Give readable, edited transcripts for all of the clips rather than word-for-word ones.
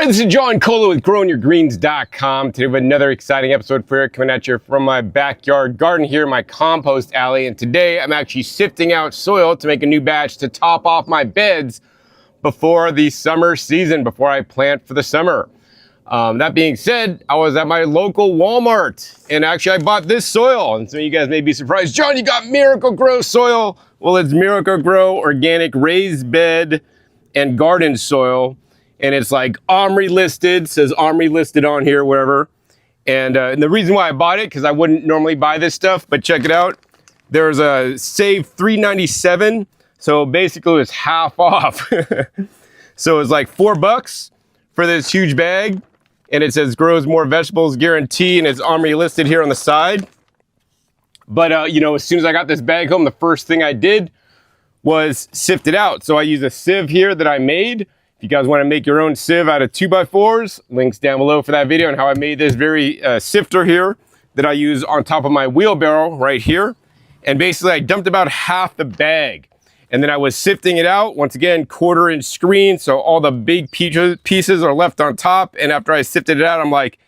right, this is John Cola with growingyourgreens.com. Today we have another exciting episode for you, coming at you from my backyard garden here, my compost alley. And today I'm actually sifting out soil to make a new batch to top off my beds before the summer season, before I plant for the summer. That being said, I was at my local Walmart and actually I bought this soil. And some of you guys may be surprised, John, you got Miracle-Gro soil. Well, it's Miracle-Gro organic raised bed and garden soil. And it's like OMRI listed, says OMRI listed on here, wherever. And the reason why I bought it, because I wouldn't normally buy this stuff, but check it out. There's a save $3.97. So basically it's half off. So it's like $4 for this huge bag. And it says grows more vegetables guarantee, and it's OMRI listed here on the side. But you know, as soon as I got this bag home, the first thing I did was sift it out. So I use a sieve here that I made. If you guys want to make your own sieve out of 2x4s, links down below for that video and how I made this very sifter here that I use on top of my wheelbarrow right here. And basically I dumped about half the bag. And then I was sifting it out, once again, 1/4 inch screen, so all the big pieces are left on top. And after I sifted it out, I'm like,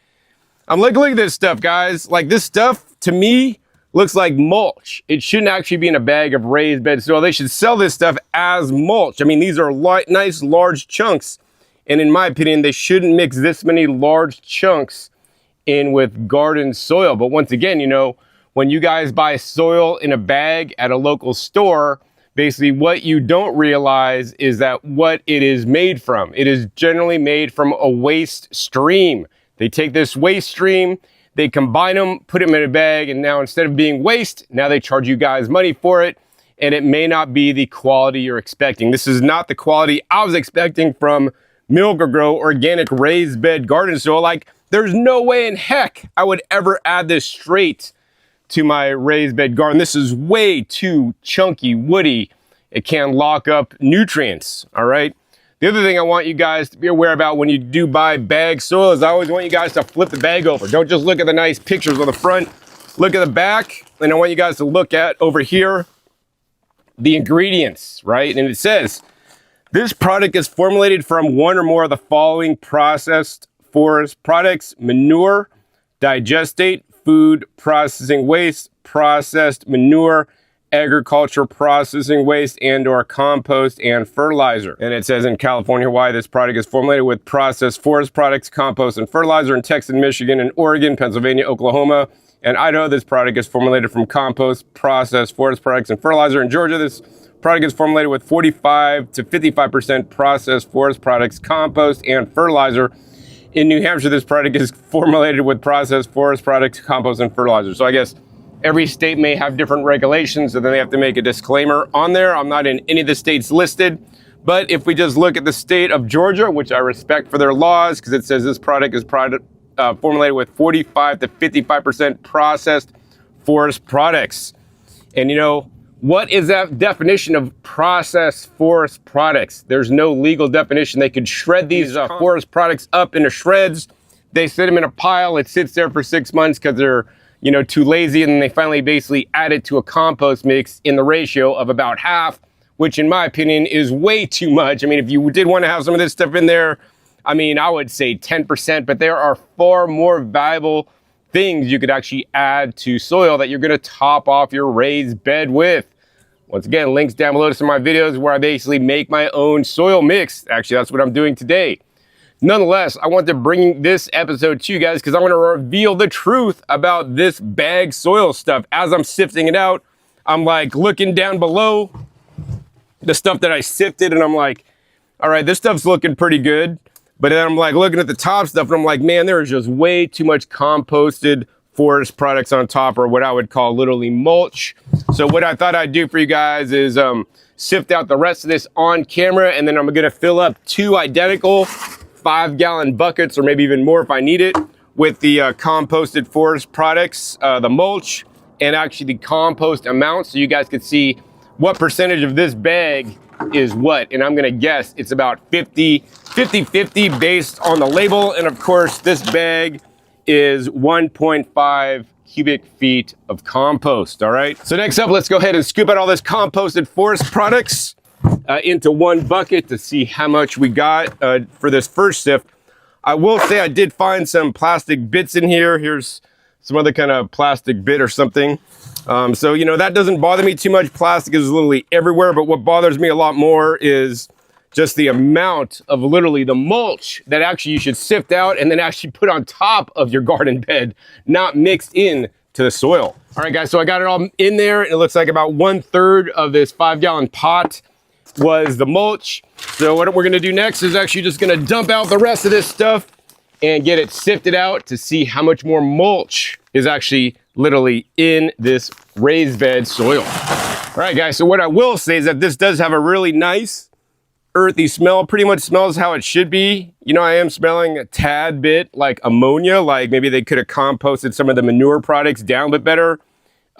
look at this stuff, guys. Like, this stuff, to me, looks like mulch. It shouldn't actually be in a bag of raised bed soil. They should sell this stuff as mulch. I mean, these are nice, large chunks. And in my opinion, they shouldn't mix this many large chunks in with garden soil. But once again, you know, when you guys buy soil in a bag at a local store, basically what you don't realize is that what it is made from. It is generally made from a waste stream. They take this waste stream, they combine them, put them in a bag, and now instead of being waste, now they charge you guys money for it, and it may not be the quality you're expecting. This is not the quality I was expecting from Miracle-Gro organic raised bed garden soil. Like, there's no way in heck I would ever add this straight to my raised bed garden. This is way too chunky, woody. It can lock up nutrients, all right? The other thing I want you guys to be aware about when you do buy bag soil is I always want you guys to flip the bag over. Don't just look at the nice pictures on the front, look at the back, and I want you guys to look at over here the ingredients, right? And it says, this product is formulated from one or more of the following processed forest products: manure, digestate, food processing waste, processed manure, agriculture processing waste, and or compost and fertilizer. And it says in California, Hawaii, this product is formulated with processed forest products, compost, and fertilizer. In Texas, Michigan, and Oregon, Pennsylvania, Oklahoma, and Idaho, this product is formulated from compost, processed forest products, and fertilizer. In Georgia, this product is formulated with 45 to 55% processed forest products, compost, and fertilizer. In New Hampshire, this product is formulated with processed forest products, compost, and fertilizer. So I guess every state may have different regulations, so then they have to make a disclaimer on there. I'm not in any of the states listed, but if we just look at the state of Georgia, which I respect for their laws, because it says this product is formulated with 45 to 55% processed forest products. And you know, what is that definition of processed forest products? There's no legal definition. They could shred these forest products up into shreds. They sit them in a pile. It sits there for 6 months because they're, you know, too lazy, and then they finally basically add it to a compost mix in the ratio of about half, which in my opinion is way too much. I mean, if you did want to have some of this stuff in there, I mean, I would say 10%, but there are far more valuable things you could actually add to soil that you're going to top off your raised bed with. Once again, links down below to some of my videos where I basically make my own soil mix. Actually, that's what I'm doing today. Nonetheless, I want to bring this episode to you guys because I want to reveal the truth about this bag soil stuff. As I'm sifting it out, I'm like looking down below the stuff that I sifted, and I'm like, all right, this stuff's looking pretty good. But then I'm like looking at the top stuff, and I'm like, man, there is just way too much composted forest products on top, or what I would call literally mulch. So what I thought I'd do for you guys is sift out the rest of this on camera, and then I'm gonna fill up 2 identical 5-gallon buckets, or maybe even more if I need it, with the composted forest products, the mulch, and actually the compost amount, so you guys could see what percentage of this bag is what. And I'm gonna guess it's about 50-50 based on the label. And of course, this bag is 1.5 cubic feet of compost, all right? So next up, let's go ahead and scoop out all this composted forest products into one bucket to see how much we got for this first sift. I will say I did find some plastic bits in here. Here's some other kind of plastic bit or something. So, you know, that doesn't bother me too much. Plastic is literally everywhere, but what bothers me a lot more is just the amount of literally the mulch that actually you should sift out and then actually put on top of your garden bed, not mixed in to the soil. All right, guys, so I got it all in there. It looks like about 1/3 of this 5-gallon pot was the mulch. So what we're gonna do next is actually just gonna dump out the rest of this stuff and get it sifted out to see how much more mulch is actually literally in this raised bed soil. All right, guys, so what I will say is that this does have a really nice earthy smell. Pretty much smells how it should be. You know, I am smelling a tad bit like ammonia, like maybe they could have composted some of the manure products down a bit better.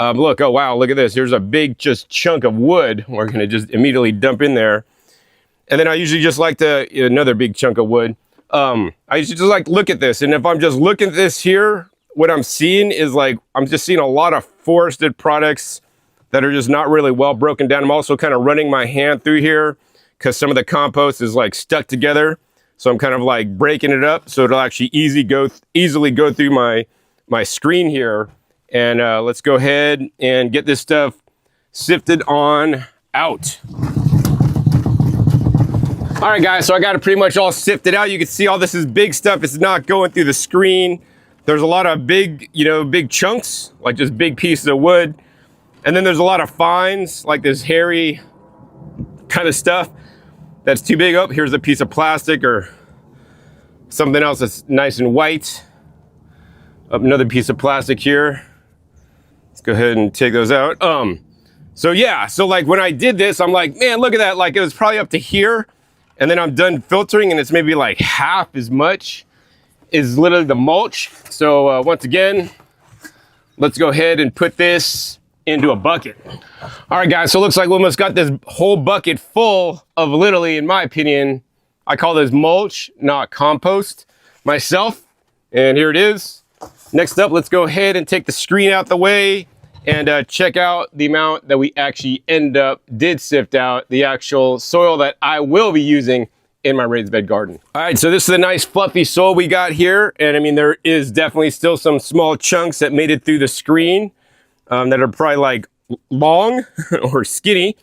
Look, oh wow, look at this. Here's a big just chunk of wood. We're gonna just immediately dump in there. And then I usually just like to, another big chunk of wood. I usually just like look at this. And if I'm just looking at this here, what I'm seeing is like, I'm just seeing a lot of forested products that are just not really well broken down. I'm also kind of running my hand through here because some of the compost is like stuck together. So I'm kind of like breaking it up so it'll actually easily go through my screen here. And let's go ahead and get this stuff sifted on out. All right, guys, so I got it pretty much all sifted out. You can see all this is big stuff. It's not going through the screen. There's a lot of big, big chunks, like just big pieces of wood. And then there's a lot of fines, like this hairy kind of stuff that's too big. Oh, here's a piece of plastic or something else that's nice and white. Up another piece of plastic here. Let's go ahead and take those out. So yeah, so like when I did this, I'm like, man, look at that. Like it was probably up to here. And then I'm done filtering and it's maybe like half as much is literally the mulch. So once again, let's go ahead and put this into a bucket. All right, guys, so it looks like we almost got this whole bucket full of literally, in my opinion, I call this mulch, not compost myself. And here it is. Next up, let's go ahead and take the screen out the way and check out the amount that we actually did sift out, the actual soil that I will be using in my raised bed garden. All right, so this is the nice fluffy soil we got here. And I mean, there is definitely still some small chunks that made it through the screen that are probably like long or skinny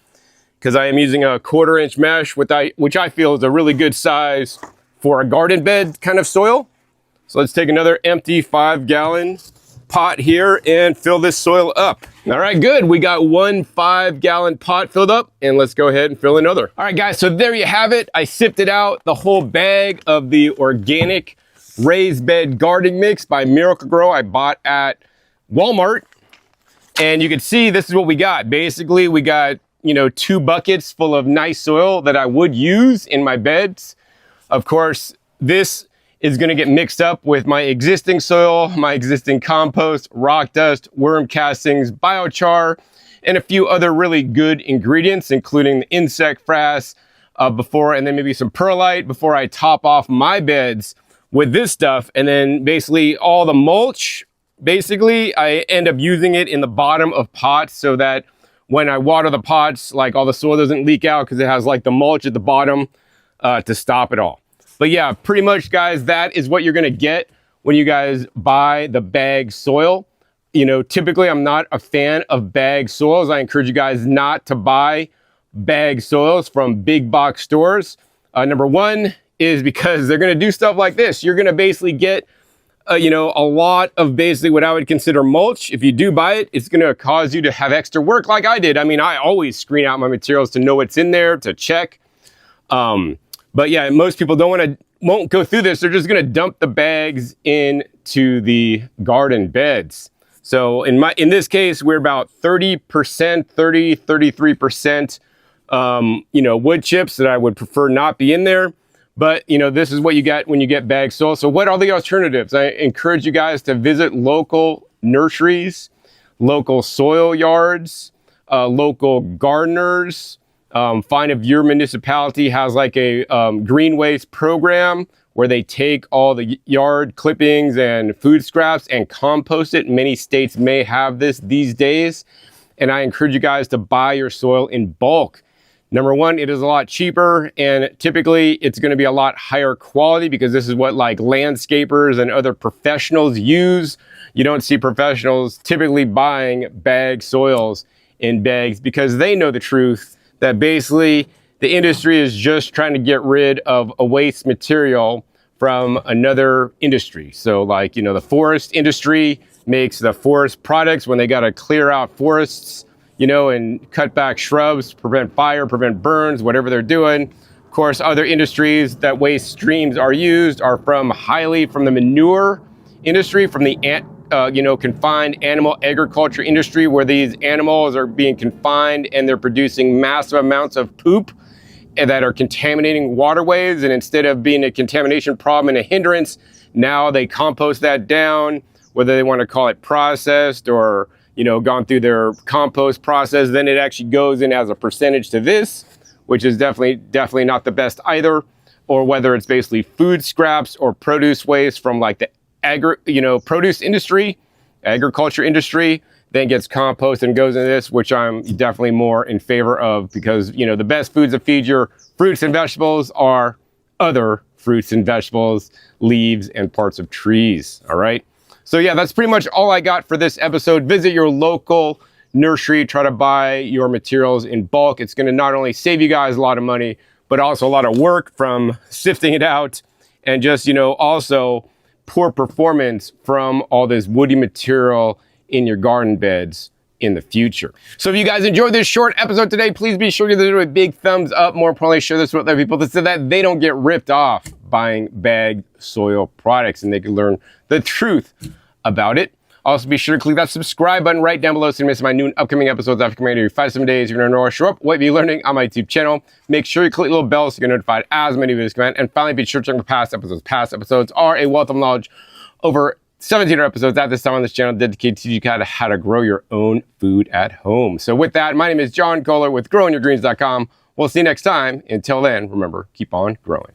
because I am using a 1/4-inch mesh, which I feel is a really good size for a garden bed kind of soil. So let's take another empty 5-gallon pot here and fill this soil up. All right, good. We got one 5-gallon pot filled up and let's go ahead and fill another. All right, guys, so there you have it. I sifted out the whole bag of the organic raised bed gardening mix by Miracle-Gro I bought at Walmart. And you can see this is what we got. Basically, we got, 2 buckets full of nice soil that I would use in my beds. Of course, this is going to get mixed up with my existing soil, my existing compost, rock dust, worm castings, biochar, and a few other really good ingredients, including the insect frass and then maybe some perlite before I top off my beds with this stuff. And then basically all the mulch, basically I end up using it in the bottom of pots so that when I water the pots, like all the soil doesn't leak out because it has like the mulch at the bottom to stop it all. But yeah, pretty much, guys, that is what you're gonna get when you guys buy the bag soil. Typically I'm not a fan of bag soils. I encourage you guys not to buy bag soils from big box stores. Number one is because they're gonna do stuff like this. You're gonna basically get, a lot of basically what I would consider mulch. If you do buy it, it's gonna cause you to have extra work like I did. I mean, I always screen out my materials to know what's in there, to check. But yeah, most people won't go through this. They're just gonna dump the bags into the garden beds. So in this case, we're about 30%, 33%, wood chips that I would prefer not be in there. But this is what you get when you get bag soil. So what are the alternatives? I encourage you guys to visit local nurseries, local soil yards, local gardeners. Find if your municipality has like a green waste program where they take all the yard clippings and food scraps and compost it. Many states may have this these days. And I encourage you guys to buy your soil in bulk. Number one, it is a lot cheaper, and typically it's going to be a lot higher quality because this is what like landscapers and other professionals use. You don't see professionals typically buying bag soils in bags because they know the truth that basically the industry is just trying to get rid of a waste material from another industry. So like, you know, the forest industry makes the forest products when they got to clear out forests, you know, and cut back shrubs, prevent fire, prevent burns, whatever they're doing. Of course, other industries that waste streams are used are from the manure industry, from the confined animal agriculture industry, where these animals are being confined and they're producing massive amounts of poop that are contaminating waterways. And instead of being a contamination problem and a hindrance, now they compost that down, whether they want to call it processed or, you know, gone through their compost process. Then it actually goes in as a percentage to this, which is definitely not the best either. Or whether it's basically food scraps or produce waste from like the produce industry, agriculture industry, then gets composted and goes into this, which I'm definitely more in favor of, because, you know, the best foods to feed your fruits and vegetables are other fruits and vegetables, leaves, and parts of trees. All right. So yeah, that's pretty much all I got for this episode. Visit your local nursery, try to buy your materials in bulk. It's going to not only save you guys a lot of money, but also a lot of work from sifting it out, and just, you know, also poor performance from all this woody material in your garden beds in the future. So if you guys enjoyed this short episode today, please be sure to give it a big thumbs up. More importantly, share this with other people so that they don't get ripped off buying bagged soil products and they can learn the truth about it. Also, be sure to click that subscribe button right down below so you don't miss my new and upcoming episodes after coming every 5 to 7 days. You're going to know or show up what you'll be learning on my YouTube channel. Make sure you click the little bell so you're notified as many videos come out. And finally, be sure to check the past episodes. Past episodes are a wealth of knowledge. Over 17 episodes at this time on this channel dedicated to you guys how to grow your own food at home. So with that, my name is John Kohler with growingyourgreens.com. We'll see you next time. Until then, remember, keep on growing.